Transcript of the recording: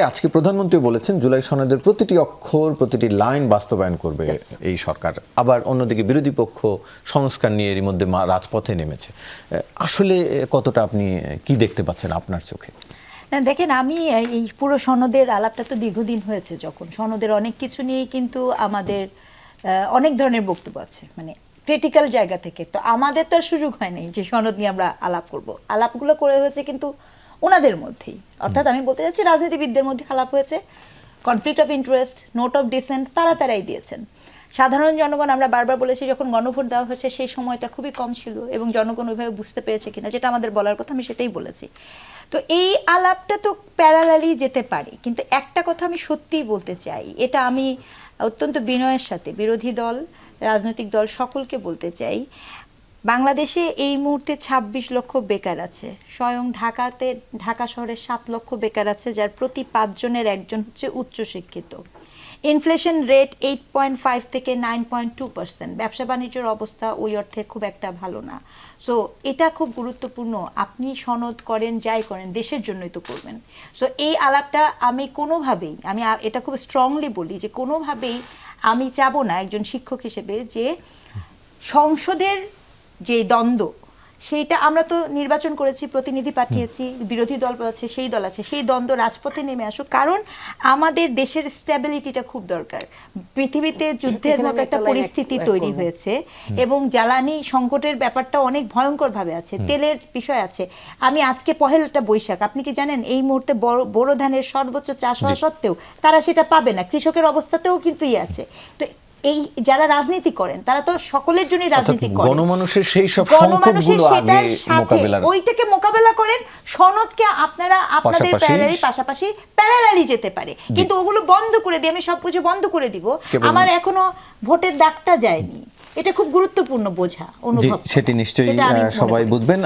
আজকে প্রধানমন্ত্রী বলেছেন জুলাই সনদের প্রতিটি অক্ষর প্রতিটি লাইন বাস্তবায়ন করবে এই সরকার। আবার অন্যদিকে বিরোধী পক্ষ সংস্কার নিয়ে এর মধ্যে রাজপথে নেমেছে। আসলে কতটা আপনি কি দেখতে পাচ্ছেন আপনার চোখে? না দেখেন, আমি এই পুরো সনদের আলাপটা তো দীর্ঘদিন হয়েছে, যখন সনদের অনেক কিছু নিয়েই কিন্তু আমাদের অনেক ধরনের বক্তব্য আছে, মানে ক্রিটিক্যাল জায়গা থেকে। তো আমাদের তো আর সুযোগ হয়নি যে সনদ নিয়ে আমরা আলাপ করব। আলাপগুলো করে হয়েছে কিন্তু ওনাদের মধ্যেই, অর্থাৎ আমি বলতে চাচ্ছি রাজনীতিবিদদের মধ্যে আলাপ হয়েছে। Conflict of interest, note of dissent তারাই দিয়েছেন। সাধারণ জনগণ, আমরা বারবার বলেছি, যখন গণভোট দেওয়া হয়েছে সেই সময়টা খুবই কম ছিল এবং জনগণ ওইভাবে বুঝতে পেরেছে কিনা, যেটা আমাদের বলার কথা, আমি সেটাই বলেছি। তো এই আলাপটা তো প্যারালালি যেতে পারে, কিন্তু একটা কথা আমি সত্যিই বলতে চাই, এটা আমি অত্যন্ত বিনয়ের সাথে বিরোধী দল, রাজনৈতিক দল সকলকে বলতে চাই। বাংলাদেশে এই মুহূর্তে ২৬ লক্ষ বেকার আছে। স্বয়ং ঢাকা শহরে ৭ লক্ষ বেকার আছে, যার প্রতি ৫ জনের একজন হচ্ছে উচ্চশিক্ষিত। ইনফ্লেশন রেট 8.5 থেকে 9.2%। ব্যবসা বাণিজ্যের অবস্থা ওই অর্থে খুব একটা ভালো না। সো এটা খুব গুরুত্বপূর্ণ। আপনি সনদ করেন, যাই করেন, দেশের জন্যই তো করবেন। সো এই আলাপটা আমি কোনোভাবেই, আমি এটা খুব স্ট্রংলি বলি যে কোনোভাবেই আমি চাবো না একজন শিক্ষক হিসেবে যে সংসদের যে দ্বন্দ্ব, সেইটা আমরা তো নির্বাচন করেছি, প্রতিনিধি পাঠিয়েছি, বিরোধী দল আছে, সেই দল আছে, সেই দ্বন্দ্ব রাজপথে নেমে আসুক। কারণ আমাদের দেশের স্ট্যাবিলিটিটা খুব দরকার। পৃথিবীতে যুদ্ধের মতো একটা পরিস্থিতি তৈরি হয়েছে এবং জ্বালানি সংকটের ব্যাপারটা অনেক ভয়ঙ্কর ভাবে আছে, তেলের বিষয় আছে। আমি আজকে পহেলটা বৈশাখ, আপনি কি জানেন এই মুহূর্তে বোরো ধানের সর্বোচ্চ চাষ হওয়া সত্ত্বেও তারা সেটা পাবে না। কৃষকের অবস্থাতেও কিন্তু আছে। তো এই যারা রাজনীতি করেন তারা তো সকলের জন্য রাজনীতি করেন, গণমানুষের সেই সব সংকটগুলো আগে মোকাবেলা, ওইটাকে মোকাবেলা করেন। সনদকে আপনারা আপনাদের পাশাপাশি প্যারালালি যেতে পারে, কিন্তু ওগুলো বন্ধ করে দিয়ে আমি সবকিছু বন্ধ করে দিব, আমার এখনো ভোটের ডাকটা যায়নি। এটা খুব গুরুত্বপূর্ণ বোঝা, অনুভব। সেটি নিশ্চয়ই সবাই বুঝবেন।